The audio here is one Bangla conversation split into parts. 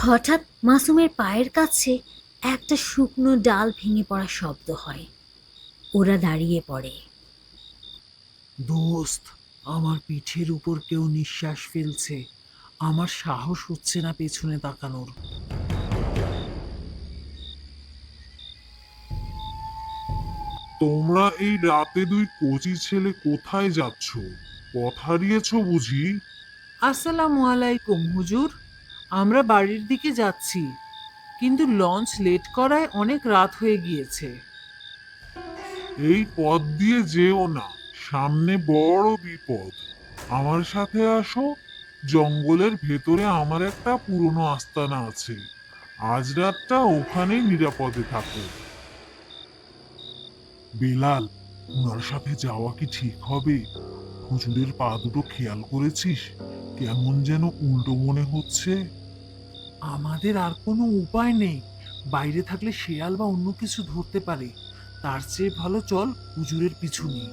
হঠাৎ মাসুমের পায়ের কাছে একটা শুকনো ডাল ভেঙে পড়া শব্দ হয়। ওরা দাঁড়িয়ে পড়ে। দোস্ত, আমার পিঠের উপর কেউ নিঃশ্বাস ফেলছে। আমার সাহস হচ্ছে না পেছনে তাকানোর। তোমরা এই রাতে দুই কচি ছেলে কোথায় যাচ্ছ? পথ হারিয়েছ বুঝি? আসসালামু আলাইকুম হুজুর। আমরা বাড়ির দিকে যাচ্ছি, কিন্তু লঞ্চ লেট করায় অনেক রাত হয়ে গিয়েছে। এই পথ দিয়ে যেও না, সামনে বড় বিপদ। আমার সাথে আসো। জঙ্গলের ভেতরে আমার একটা পুরনো আস্তানা আছে। আজ রাতটা ওখানেই নিরাপদে থাকো। বেলাল, ওনার সাথে যাওয়া কি ঠিক হবে? হুজুরের পা দুটো খেয়াল করেছিস? কেমন যেন উল্টো মনে হচ্ছে। আমাদের আর কোনো উপায় নেই। বাইরে থাকলে শেয়াল বা অন্য কিছু ধরতে পারে। তার চেয়ে ভালো চল হুজুরের পিছু নিই।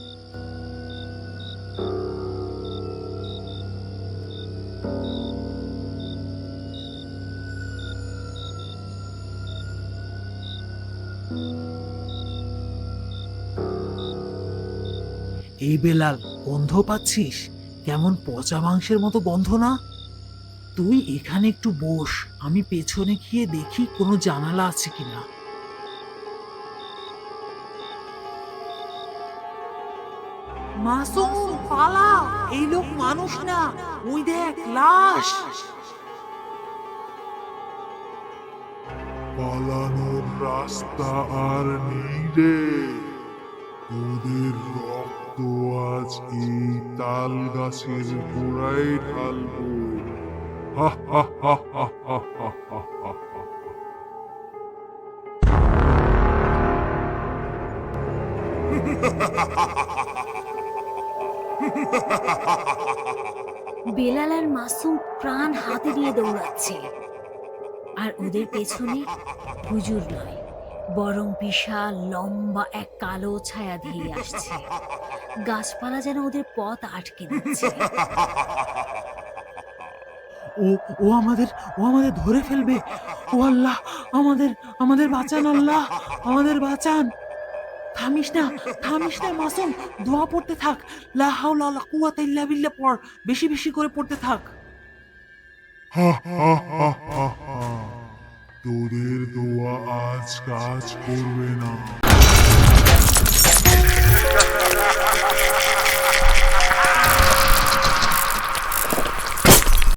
এই বেলাল, গন্ধ পাচ্ছিস? কেমন পচা মাংসের মতো গন্ধ না? তুই এখানে একটু বস, আমি পেছনে গিয়ে দেখি কোনো জানালা আছে কিনা। মাসুম, পালা! এই লোক মানুষ না, ওই দেখ লাশ। পালানোর রাস্তা আর নেই রে। তোদের রক্ত আজ এই তাল গাছের গোড়ায় ঢালবো। হা হা হা হা হা হা হা হা। বেলাল আর মাসুম প্রাণ হাতে দিয়ে দৌড়াচ্ছে, আর ওদের পেছনে হুজুর নয়, বরং বিশাল লম্বা এক কালো ছায়া ধেয়ে আসছে। গাছপালা যেন ওদের পথ আটকে দিচ্ছে। ও ও আমাদের ও আমাদের ধরে ফেলবে। ও আল্লাহ, আমাদের আমাদের বাঁচান আল্লাহ, আমাদের বাঁচান। থামিস না, থামিস না মাসুম, দোয়া পড়তে থাক। লা হাওলা ওয়ালা কুওয়াতা ইল্লা বিল্লাহ পড়, বেশি বেশি করে পড়তে থাক। হা হা হা হা হা। তোদের দোয়া আজ কাজ করবে না।